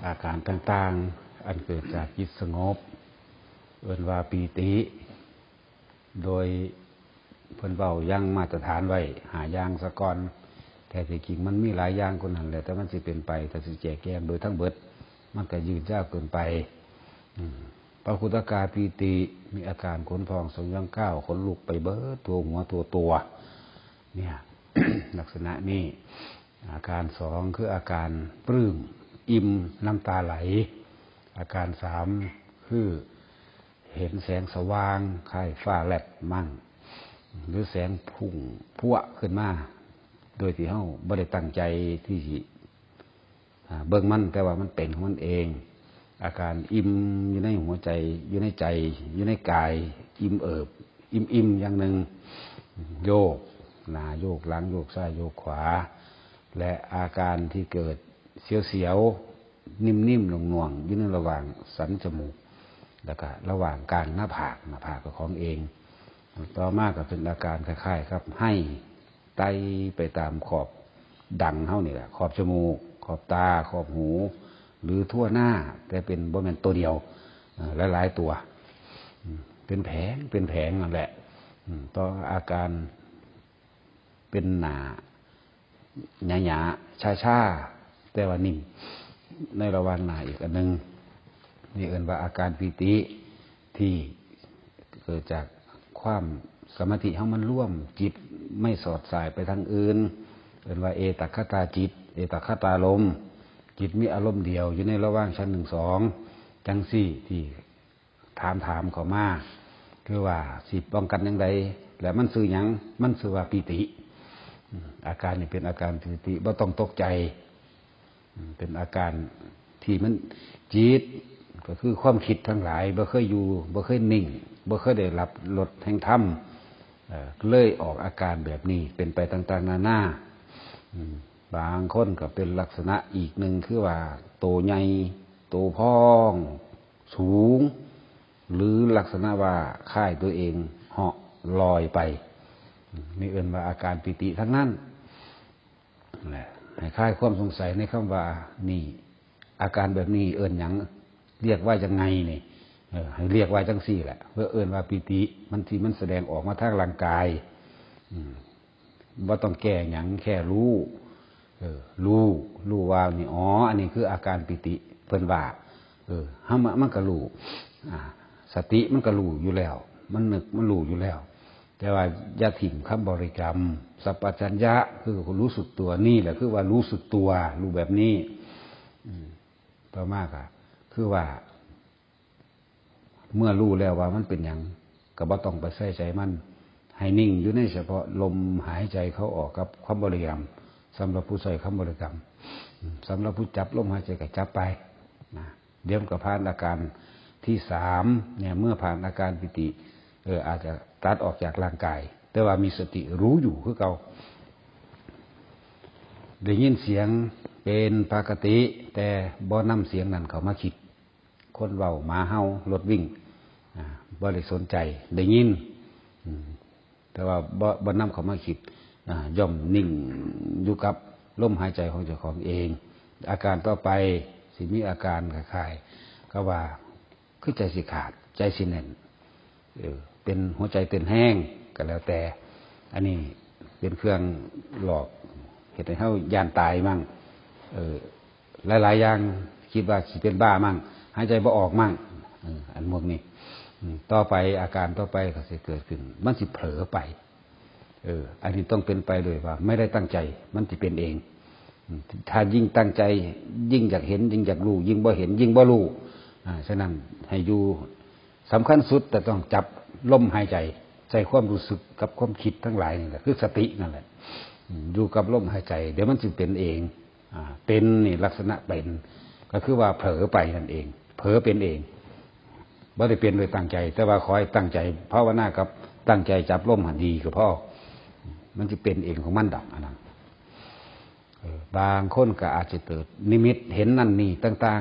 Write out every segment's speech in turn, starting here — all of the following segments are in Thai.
อาการต่างๆอันเกิดจากจิตสงบเอิ้นว่าปีติโดยเพิ่นเว้ายังมาตรฐานไว้5อย่างซะก่อนแต่ที่จริงมันมีหลายอย่างกว่านั้นแหละแต่มันสิเป็นไปถ้าสิแจกแจงโดยทั้งเบิดมันก็ยืดยาวเกินไปปรากฏอาการปีติมีอาการขนพองสยองก้าวขนลุกไปเบิดตัวหัวตัวเนี่ย ลักษณะนี้อาการ2คืออาการปลื้มอิ่มน้ำตาไหลอาการ3คือเห็นแสงสว่างคล้ายฟ้าแลบมั่งหรือแสงพุ่งพั่วขึ้นมาโดยที่เฮาบ่ได้ตั้งใจที่เบิ่งมันแต่ว่ามันเป็นของมันเองอาการอิ่มอยู่ในหัวใจอยู่ในใจอยู่ในกายอิ่มเอิบอิ่มอย่างหนึ่งโยกหน้าโยกหลังโยกซ้ายโยกขวาและอาการที่เกิดเสียวๆนิ่มๆหน่วงๆอยู่ในระหว่างสันจมูกแล้วก็ระหว่างกลางหน้าผากก็ของเองต่อมาก็เป็นอาการคล้ายๆครับให้ไตไปตามขอบดังเฮานี่แหละขอบจมูกขอบตาขอบหูหรือทั่วหน้าแต่เป็นบ่แม่นตัวเดียวหลายๆตัวเป็นแผงนั่นแหละต่ออาการเป็นหนาหยาๆช้าๆแต่ว่านิ่มในระหว่างหน้าอีกอันนึงนี่เอิ้นว่าอาการปีติที่เกิดจากความสมาธิเฮามันร่วมจิตไม่สอดสายไปทางอื่นเอิ้นว่าเอตัคคตาจิตเอตัคคตาลมจิตมีอารมณ์เดียวอยู่ในระหว่างชั้น1 2จังซี่ที่ถามเข้ามาคือว่าสิป้องกันจังไดแล้วมันชื่อหยังมันชื่อว่าปีติอาการนี้เป็นอาการปีติบ่ต้องตกใจเป็นอาการที่มันจิตก็คือความคิดทั้งหลายบ่เคยอยู่บ่เคยนิ่งบ่เคยได้รับรสแห่งธรรมเลยออกอาการแบบนี้เป็นไปต่างๆนานาบางคนก็เป็นลักษณะอีกหนึ่งคือว่าโตใหญ่โตพองสูงหรือลักษณะว่าค่ายตัวเองเหาะลอยไปนี่เอิ้นว่าอาการปิติทั้งนั้นแหละให้คลายความสงสัยในคำว่านี่อาการแบบนี้เอิ้นหยังเรียกว่ายังไงนี่ให้เรียกว่าจังซี่แหละเพื่อเอิ้นว่าปิติมันที่มันแสดงออกมาทางร่างกายบ่ต้องแก้หยังแค่รู้ว่านี่อ๋ออันนี้คืออาการปิติเพิ่นว่าเฮามันก็รู้สติมันก็รู้อยู่แล้วมันนึกมันรู้อยู่แล้วแต่ว่าอย่าถิ่มคำบริกรรมสัพพัญญะคือรู้สึกตัวนี่แหละคือว่ารู้สึกตัวรู้แบบนี้ต่อมาก็คือว่าเมื่อรู้แล้วว่ามันเป็นหยังก็บ่ต้องไปใส่ใจมันให้นิ่งอยู่ในเฉพาะลมหายใจเข้าออกกับคำบริกรรมสำหรับผู้ใส่คำบริกรรมสำหรับผู้จับลมหายใจก็จับไปเดี๋ยวก็ผ่านอาการที่3เนี่ยเมื่อผ่านอาการปิติอาจจะตัดออกจากร่างกายแต่ว่ามีสติรู้อยู่คือเก่าได้ยินเสียงเป็นปกติแต่บ่นำเสียงนั้นเข้ามาคิดคนเว้าหมาเห่ารถวิ่งบ่ได้สนใจได้ยินแต่ว่าบ่นำเข้ามาคิดย่อมนิ่งอยู่กับลมหายใจของเจ้าของเองอาการต่อไปสิมีอาการคล้ายๆก็ว่าคือใจสิขาดใจสิแน่นเป็นหัวใจเต้นแห้งก็แล้วแต่อันนี้เป็นเครื่องหลอกเฮ็ดให้เฮาย่านตายมั่งหลายๆอย่างคิดว่าสิเป็นบ้ามั่งหายใจบ่ออกมั่งอันพวกนี้ต่อไปอาการต่อไปก็สิเกิดขึ้นมันสิเผลอไปอันนี้ต้องเป็นไปเลยว่าไม่ได้ตั้งใจมันสิเป็นเองถ้ายิ่งตั้งใจยิ่งอยากเห็นยิ่งอยากรู้ยิ่งบ่เห็นยิ่งบ่รู้ฉะนั้นให้อยู่สำคัญสุดแต่ต้องจับลมหายใจใจความรู้สึกกับความคิดทั้งหลายนี่แหละคือสตินั่นแหละอยู่กับลมหายใจเดี๋ยวมันจะเป็นเองเป็นนี่ลักษณะเป็นก็คือว่าเผลอไปนั่นเองเผลอเป็นเองไม่ได้เป็นโดยตั้งใจแต่ว่าขอให้ตั้งใจภาวนากับตั้งใจจับลมหันดีก็พอมันจะเป็นเองของมันดับอันนั้นบางคนก็อาจจะเกิดนิมิตเห็นนั่นนี่ต่าง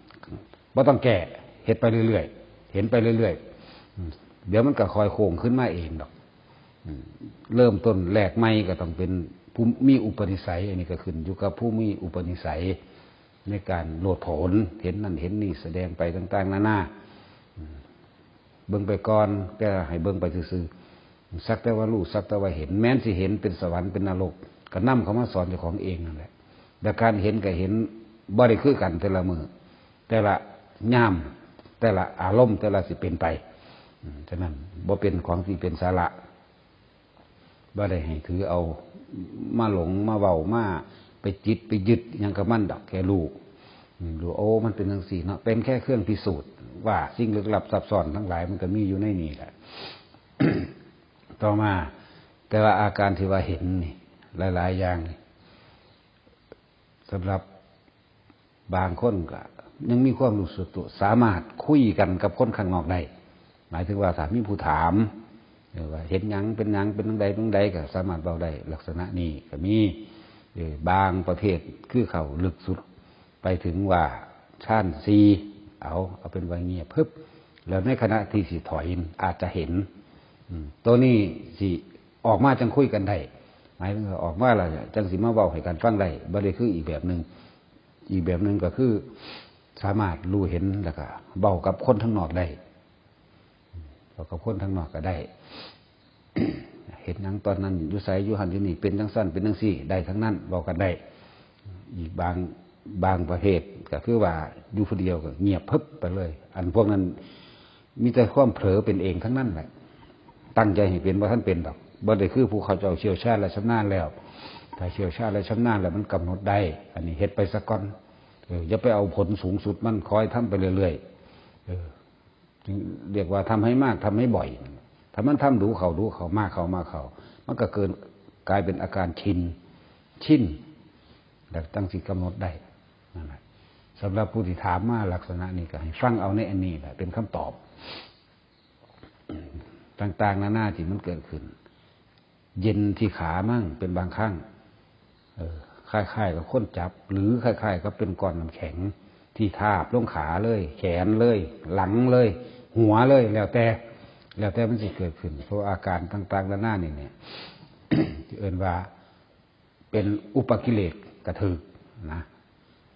ๆไม่ต้องแก้เห็นไปเรื่อยๆเห็นไปเรื่อยๆเดี๋ยวมันก็คอยโค้งขึ้นมาเองดอกเริ่มต้นแรกไม่ก็ต้องเป็นผู้มีอุปนิสัยอันนี้ก็ขึ้นอยู่กับผู้มีอุปนิสัย ในการโลดโผนเห็นนั่นเห็นนี่แสดงไปต่างๆนานาเบิ่งไปก่อนแต่ให้เบิ่งไปซื่อๆสักแต่ว่ารู้สักแต่ว่าเห็นแม้นสิเห็นเป็นสวรรค์เป็นนรกก็นำเขามาสอนเจ้าของเองนั่นแหละแต่การเห็นก็เห็นบ่ได้คือกันแต่ละมือแต่ละย่ามแต่ละอารมณ์แต่ละสิเป็นไปฉะนั้นบ่เป็นของที่เป็นสาระบ่ได้ให้ถือเอามาหลงมาเว้ามาไปจิตไปยึดยังกับมันดอกแค่รู้โอ้มันเป็นจังซี่เนาะเป็นแค่เครื่องพิสูจน์ว่าสิ่งลึกลับซับซ้อนทั้งหลายมันก็มีอยู่ในนี้แหละ ต่อมาแต่ว่าอาการที่ว่าเห็นนี่หลายๆอย่างสำหรับบางคนก็ยังมีความรู้สึกตัวสามารถคุยกันกับคนข้างนอกได้หมายถึงว่าถ้ามีผู้ถามว่าเห็นหยังเป็นหยังเป็นจังใดจังใดก็สามารถเว้าได้ลักษณะนี้ก็มีบางประเภทคือเขาลึกสุดไปถึงว่าชั้น4เอาเป็นว่าเงียบพึบแล้วในขณะที่สิถอยอาจจะเห็นตัวนี้สิออกมาจังคุยกันได้หมายถึงออกมาแล้วจังสิมาเว้าให้กันฟังได้บ่ได้คืออีกแบบนึงอีกแบบนึงก็คือสามารถรู้เห็นแล้วก็เว้ากับคนทั้งนอกได้เว้ากับคนทั้งนอกก็ได้ เห็นหยังตอนนั้นอยู่ไสอยู่หันอยู่นี่เป็นจังซั่นเป็นจังซี่ได้ทั้งนั้นเว้ากันได้อีกบางประเภทก็คือว่าอยู่ผู้เดียวก็เงียบพึบไปเลยอันพวกนั้นมีแต่ความเผลอเป็นเองทั้งนั้นแหละตั้งใจให้เป็นบ่ทันเป็นดอกบ่ได้คือผู้เขาเจ้าเชี่ยวชาญและชำนาญแล้วถ้าเชี่ยวชาญและชำนาญแล้วมันกำหนดได้อันนี้เฮ็ดไปซะก่อนอย่าไปเอาผลสูงสุดมันคอยทำไปเรื่อยๆจึงเรียกว่าทำให้มากทำให้บ่อยถ้ามันทำดูเขามากเขามันก็เกินกลายเป็นอาการชินแต่ตั้งสิกำหนดได้นั่นแหละสำหรับผู้ที่ถามมาลักษณะนี้ก็ให้ฟังเอาในอันนี้แหละเป็นคำตอบต่างๆนานาที่มันเกิดขึ้นเย็นที่ขามั่งเป็นบางครั้งคล้ายๆกับค้นจับหรือคล้ายๆกับเป็นก้อนน้ำแข็งที่ทาบลงขาเลยแขนเลยหลังเลยหัวเลยแล้วแต่มันสิเกิดขึ้นเพราะอาการต่างๆนานานี่เนี่ย ที่เอิ้นว่าเป็นอุปกิเลสกระถึกนะ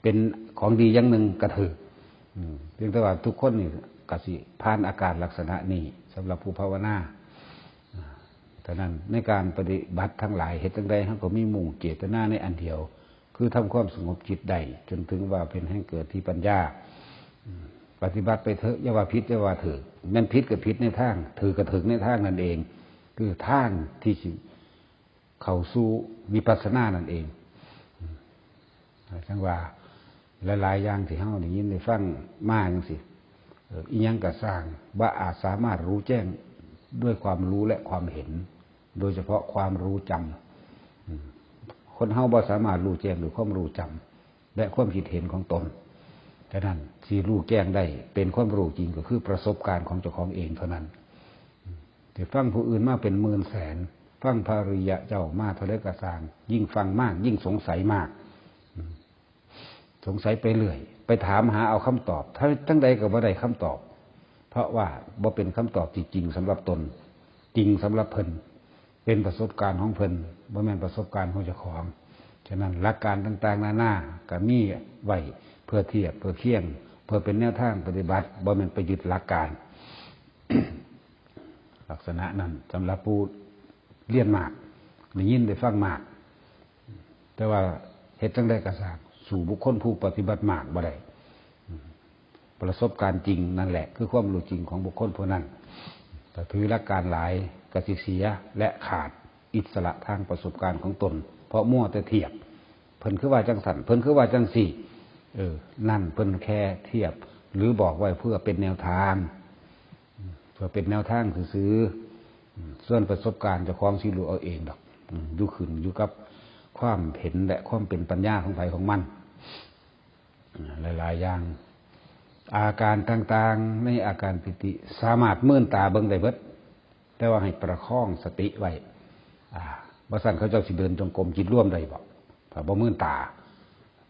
เป็นของดีอย่างหนึ่งกระถึกเพียงแต่ว่าทุกคนนี่ก็สิผ่านอาการลักษณะนี้สำหรับผู้ภาวนาแต่นั้นในการปฏิบัติทั้งหลายเหตุจังใดเขาก็มีมุ่งเจตนาในอันเดียวคือทำความสงบจิตได้จนถึงว่าเป็นให้เกิดที่ปัญญาปฏิบัติไปเถอะอย่าว่าผิดอย่าว่าถือนั่นผิดกับผิดในทางถือกับถือในทางนั่นเองคือทางที่เข้าสู่วิปัสสนานั่นเองทั้งว่าหลายๆอย่างที่เฮาได้ยินได้ฟังมาจังซี่อีหยังก็สร้างว่าอาจสามารถรู้แจ้งด้วยความรู้และความเห็นโดยเฉพาะความรู้จำคนเฮาบ่สามารถรู้แจ้งด้วยความรู้จำและความคิดเห็นของตนฉะนั้นที่รู้แจ้งได้เป็นความรู้จริงก็คือประสบการณ์ของเจ้าของเองเท่านั้นแต่ฟังผู้อื่นมาเป็นหมื่นแสนฟังพระอริยะเจ้ามาเท่าใดก็สร้างยิ่งฟังมากยิ่งสงสัยมากสงสัยไปเรื่อยไปถามหาเอาคำตอบถ้าทั้งใดก็บ่ได้คำตอบเพราะว่าบ่เป็นคำตอบที่จริงสำหรับตนจริงสำหรับเพิ่นเป็นประสบการณ์ของเพิ่นบ่แม่นประสบการณ์ของเจ้าของฉะนั้นหลักการต่างๆนานาก็มีไว้เพื่อเทียบเพื่อเคียงเพื่อเป็นแนวทางปฏิบัติบ่แม่นไปยึดหลักการ ลักษณะนั้นสำหรับผู้เรียนมากได้ยินได้ฟังมากแต่ว่าเฮ็ดจังได๋ก็สร้างสู่บุคคลผู้ปฏิบัติมากบ่ได้ประสบการณ์จริงนั่นแหละคือความรู้จริงของบุคคลผู้นั้นแต่ถือหลักการหลายก็สิเสียและขาดอิสระทางประสบการณ์ของตนเพราะมั่วแต่เทียบเพิ่นคือว่าจังสั่นเพิ่นคือว่าจังสี่นั่นเพิ่นแค่เทียบหรือบอกไว้เพื่อเป็นแนวทางเพื่อเป็นแนวทางซื่อส่วนประสบการณ์เจ้าของสิรู้เอาเองดอกอยู่ขึ้นอยู่กับความเห็นและความเป็นปัญญาของไผของมันหลายๆอย่างอาการต่างๆในอาการปิติสามารถมื่นตาเบิ่งได้เบิดแต่ว่าให้ประคองสติไว้บ่ซั่นเขาเจ้าสิเดินจงกรมจิตร่วมได้บ่ถ้าบ่มื่นตา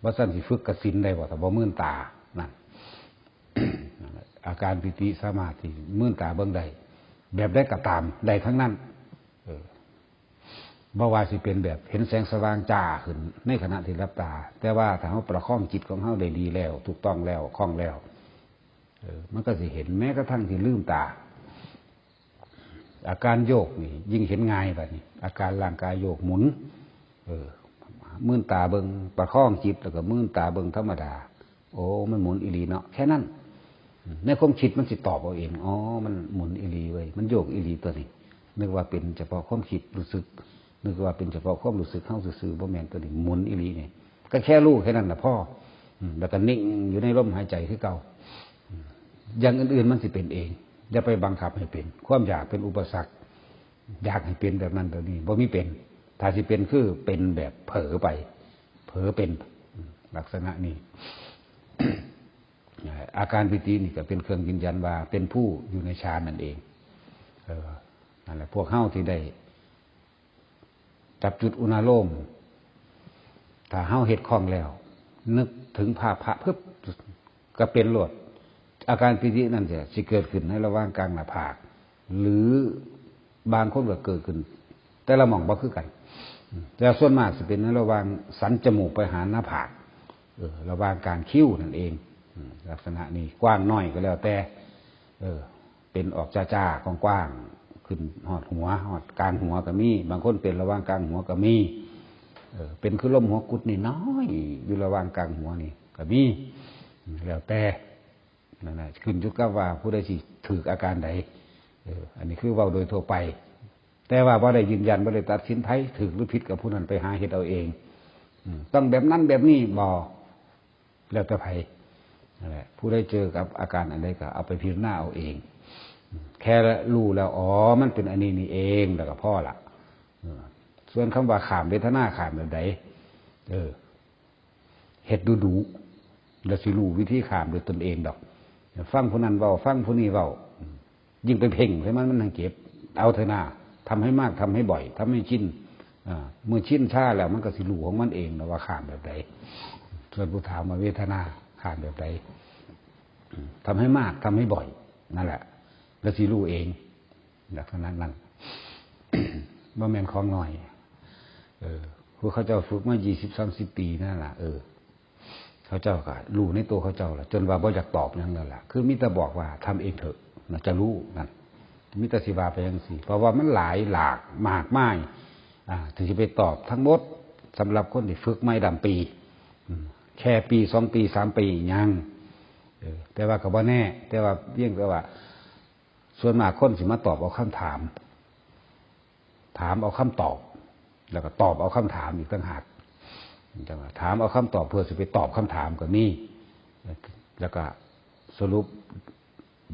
บ่ซั่นสิฝึกกสิณได้บ่ถ้าบ่มื่นตานั่น อาการปิติสามารถที่มื่นตาเบิ่งได้แบบได้ก็ตามได้ทั้งนั้น บ่ว่าสิเป็นแบบเห็นแสงสว่างจ้าขึ้นในขณะที่รับตาแต่ว่าถ้าเราประคองจิตของเราได้ดีแล้วถูกต้องแล้วคล่องแล้วมันก็สิเห็นแม้กระทั่งที่ลืมตาอาการโยกนี่ยิ่งเห็นง่ายแบบนี้อาการร่างกายโยกหมุนมื่นตาเบิงประคองจิตแล้วก็มื่นตาเบิงธรรมดาโอ้มันหมุนอีหลีเนาะแค่นั้นในความคิดมันสิตอบเอาเองอ๋อมันหมุนอีหลีเว้ยมันโยกอีหลีตัวนี้นึกว่าเป็นเฉพาะความคิดรู้สึกนึกว่าเป็นเฉพาะความรู้สึกเข้าซื่อๆบ่แม่นตัวนี้หมุนอีหลีนี่ก็แค่รู้แค่นั้นแหละพ่อแล้วก็นิ่งอยู่ในลมหายใจคือเก่าอย่างอื่นๆมันสิเป็นเองอย่าไปบังคับให้เป็นความอยากเป็นอุปสรรคอยากให้เป็นแบบนั้นแบบนี้บ่มีเป็นถ้าสิเป็นคือเป็นแบบเผลอไปเผลอเป็นลักษณะนี้ อาการปิตินี่ก็เป็นเครื่องยืนยันว่าเป็นผู้อยู่ในฌานนั่นเองนั่นแหละพวกเฮ้าที่ได้จับจุดอุณาโลมถ้าเฮ้าเฮ็ดคล่องแล้วนึกถึงภาพพระปึ๊บก็เป็นโลดอาการปิตินั่นจะเกิดขึ้นในระหว่างกลางหน้าผากหรือบางคนก็เกิดขึ้นแต่ละหม่องบ่คือกันแต่ส่วนมากจะเป็นในระหว่างสันจมูกไปหาหน้าผากระหว่างกลางคิ้วนั่นเองลักษณะนี้กว้างน้อยก็แล้วแต่เป็นออกจ้าๆกว้างๆขึ้นหอดหัวหอดกลางหัวก็มีบางคนเป็นระหว่างกลางหัวก็มีเป็นคือลมหัวกุดนี่น้อยอยู่ระหว่างกลางหัวนี่ก็มีแล้วแต่นั่นแหละขึ้นอยู่กับว่าผู้ใดสิถืออาการใดอันนี้คือเว้าโดยทั่วไปแต่ว่าบ่ได้ยืนยันบ่ได้ตัดสินไผถือหรือผิดกับผู้นั้นไปหาเฮ็ดเอาเองต้องแบบนั้นแบบนี้บ่แล้วแต่ไผนั่นแหละผู้ใดเจอกับอาการอันใดก็เอาไปพิจารณาเอาเองแค่รู้แล้วอ๋อมันเป็นอันนี้นี่เองแล้วก็พอละส่วนคำว่าขามเวทนาขามแบบใดเฮ็ดดูแล้วสิรู้วิธีขามด้วยตนเองดอกฟังผู้นั้นเว้าฟังผู้นี้เว้ายิ่งไปเพ่งใช่มั้ยมันเก็บเอาเถอะนะทำให้มากทำให้บ่อยทำให้ชินเมื่อชินชาแล้วมันก็สิรู้ของมันเองนะว่าขามแบบใดส่วนผู้ถามมาเวทนาขามแบบใดทำให้มากทำให้บ่อยนั่นแหละแล้วสิรู้เองลักษณะนั้น บ่แม่นของน้อยผู้เขาเจ้าฝึกมา20-30 ปีนั่นล่ะเขาเจ้าก็รู้ในตัวเขาเจ้าล่ะจนว่าบ่อยากตอบหยังนั่นล่ะคือมีแต่บอกว่าทำเองเถอะน่าจะรู้นั่นมิตรสิวาไปจังซี่เพราะว่ามันหลายหลากมากมายถึงจะไปตอบทั้งหมดสำหรับคนที่ฝึกไม่ดำปีแค่ปี2 ปี3 ปียังแต่ว่าก็บ่แน่แต่ว่าเพียงแต่ว่าส่วนมากคนสิมาตอบเอาคำถามถามเอาคำตอบแล้วก็ตอบเอาคำถามอีกต่างหากจังว่าถามเอาคำตอบเพื่อสิไปตอบคำถามก็มีแล้วก็สรุป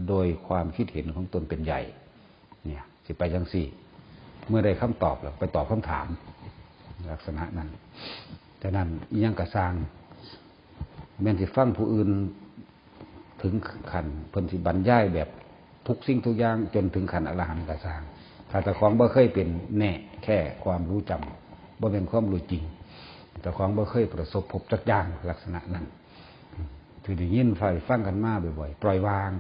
โดยความคิดเห็นของตนเป็นใหญ่เนี่ยสิไปจังซี่เมื่อได้คำตอบแล้วไปตอบคำถามลักษณะนั้นแต่นั้นอีหยังกระสร้างแม้นสิฟังผู้อื่นถึงขั้นเพิ่นสิบรรยายแบบทุกสิ่งทุกอย่างจนถึงขั้นอรหันต์กระสร้างถ้าแต่ของบ่เคยเป็นแน่แค่ความรู้จำบ่เป็นความรู้จริงแต่ของบ่เคยประสบพบจักอย่างลักษณะนั้นถือได้ยินฟังกันมาบ่อยๆปล่อยวาง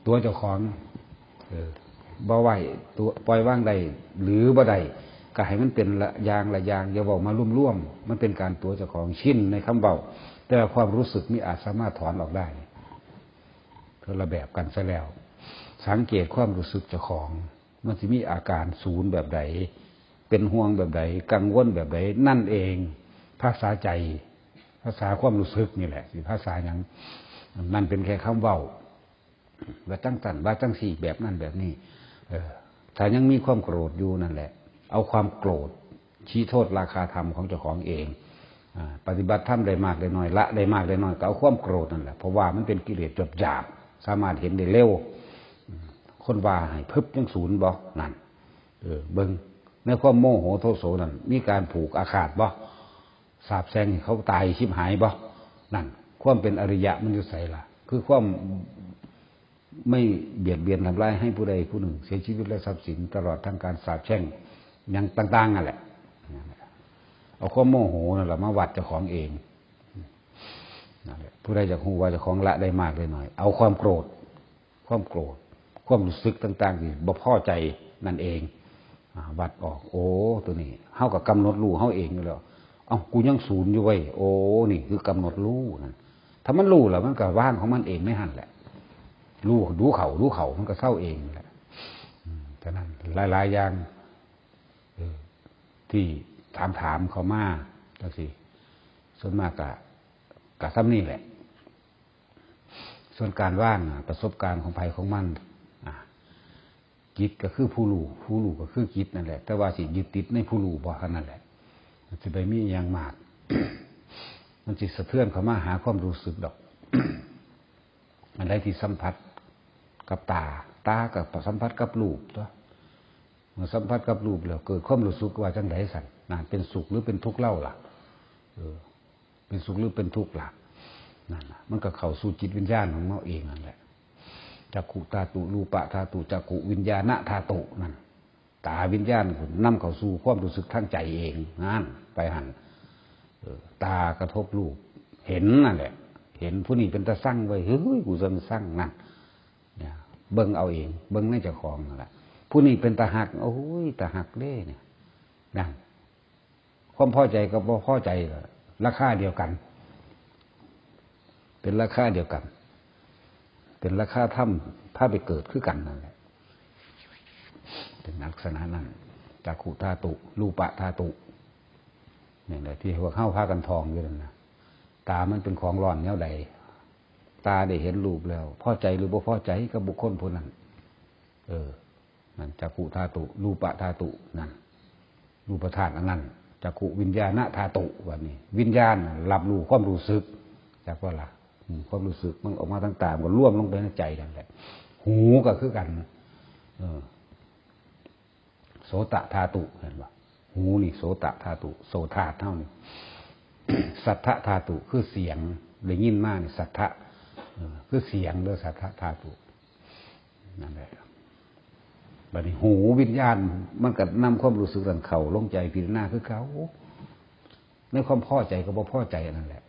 ตัวเจ้าของบ่ไหวตัวปล่อยวางได้หรือบ่ได้ก็ให้มันเป็นละอย่างอย่าเว้ามาร่วมๆมันเป็นการตัวเจ้าของชินในคำเว้าแต่ความรู้สึกนี่อาจสามารถถอนออกได้คนละแบบกันซะแล้วสังเกตความรู้สึกเจ้าของมันสิมีอาการศูนย์แบบใดเป็นห่วงแบบใดกังวลแบบใดนั่นเองภาษาใจภาษาความรู้สึกนี่แหละสิภาษาหยังนั่นเป็นแค่คำเว้าว่าจังสั่นว่าจังสี่แบบนั้นแบบนี้ถ้ายังมีความโกรธอยู่นั่นแหละเอาความโกรธชี้โทษราคาธรรมของเจ้าของเองปฏิบัติธรรมได้มากได้น้อยละได้มากได้น้อยก็เอาความโกรธนั่นแหละเพราะว่ามันเป็นกิเลสจดหยาบสามารถเห็นได้เร็วคนว่าให้พึบยังศูนย์บ่นั่นเบิ่งในความโมโหโทโสนั่นมีการผูกอาฆาตบ่สาบแช่งให้เขาตายชิบหายบ่นั่นความเป็นอริยะมันอยู่ไสล่ะคือความไม่เบียดเบียนทำลายให้ผู้ใดผู้หนึ่งเสียชีวิตและทรัพย์สินตลอดทั้งการสาปแช่งอย่างต่างๆนั่นแหละเอาความโมโหนั่นแหละมาวัดเจ้าของเองนั่นแหละผู้ใดจะฮู้ว่าเจ้าของละได้มากได้น้อยเอาความโกรธความรู้สึกต่างๆที่บ่พอใจนั่นเอง วัดออกโอ้ตัวนี้เฮาก็กำหนดรู้เฮาเองอยู่แล้วเอ้ากูยังศูนย์อยู่เว้ยโอ้นี่คือกำหนดรู้นั่นถ้ามันรู้แล้วมันก็ว่างของมันเองไม่หันแหละรู้เขามันก็เศร้าเองแหละฉะนั้นหลายๆอย่างที่ถามเขามาจังซี่ส่วนมากก็ซ้ำนี่แหละส่วนการว่างประสบการณ์ของภัยของมันจิตก็คือผู้รู้ก็คือจิตนั่นแหละแต่ว่าสิยึดติดในผู้รู้บ่เท่านั้นแหละมันจะไปมีอย่างมาก มันจิตสะเทือนเข้ามาหาความรู้สึกดอก อะไรที่สัมผัสกับตากับสัมผัสกับรูปตัวเมื่อสัมผัสกับรูปแล้วเกิดความรู้สึกว่าจังไดสั่นนั่นเป็นสุขหรือเป็นทุกข์เล่าล่ะเป็นสุขหรือเป็นทุกข์ล่ะนั่นมันก็เข้าสู่จิตวิญญาณของเราเองนั่นแหละจักขุธาตุรูปะธาตุจักขุวิญญาณธาตุนั่นตาวิญญาณนำเข้าสู่ความรู้สึกทางใจเองนั่นไปหันตากระทบรูปเห็นนั่นแหละเห็นผู้นี้เป็นตาสั่งไว้เฮ้ยกูจะสั่งนั่นเนี่ยเบิ่งเอาเองเบิ่งในเจ้าของนั่นแหละผู้นี้เป็นตาหักโอ้ยตาหักเด้เนี่ยนั่นความพอใจกับบ่พอใจราคาเดียวกันเป็นราคาเดียวกันเป็นราคาถ้ำถ้าไปเกิดขึ้นกันนั่นแหละเป็นลักษณะนั้นจักขุธาตุรูปะธาตุนี่แหละที่ว่าเข้าพากันทองอยู่นั่นนะตามันเป็นของร้อนแนวใดตาได้เห็นรูปแล้วพอใจหรือบ่พอใจกับบุคคลผู้นั้นนั่นจักขุธาตุรูปะธาตุนั่นรูปธาตุอันนั้นจักขุวิญญาณธาตุวันนี้วิญญาณรับรู้ความรู้สึกจากว่าล่ะความรู้สึกมันออกมาทางตาก็ร่วมลงไปในใจนั่นแหละหูก็คือกันโสตธาตุเห็นป่ะหูนี่โสตธาตุโสธาตุเท่านี้สัทธธาตุคือเสียงได้ยินมากนี่สัทธะคือเสียงด้วยสัทธธาตุนั่นแหละบัดนี้หูวิญญาณมันก็นำความรู้สึกนั้นเข้าลงใจพิจารณาคือเขาในความพอใจก็บ่พอใจนั่นแหละ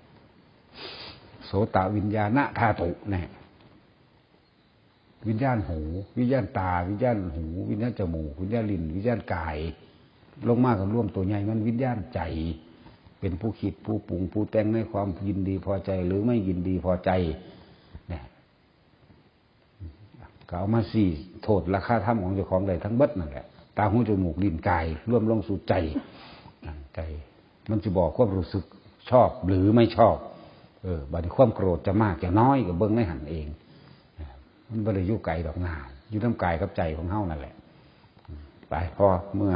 โสตวิญญาณธาตุเนี่ยวิญญาณหูวิญญาณตาวิญญาณหูวิญญาณจมูกวิญญาณลิ้นวิญญาณกายลงมากันร่วมตัวใหญ่มันวิญญาณใจเป็นผู้คิดผู้ปรุงผู้แต่งในความยินดีพอใจหรือไม่ยินดีพอใจเนี่ยก็เอามาสี่โทษราคาธรรมของเจ้าของใดทั้งเบิดนั่นแหละตาหูจมูกลิ้นกายร่วมลงสู่ใจใจมันจะบอกความรู้สึกชอบหรือไม่ชอบบัดนี้ความโกรธจะมากจะน้อยก็เบิ่งไม่หันเองมันบ่ได้อยู่ไกลดอกหน้าอยู่น้ำกายกับใจของเฮานั่นแหละไปพอเมื่อ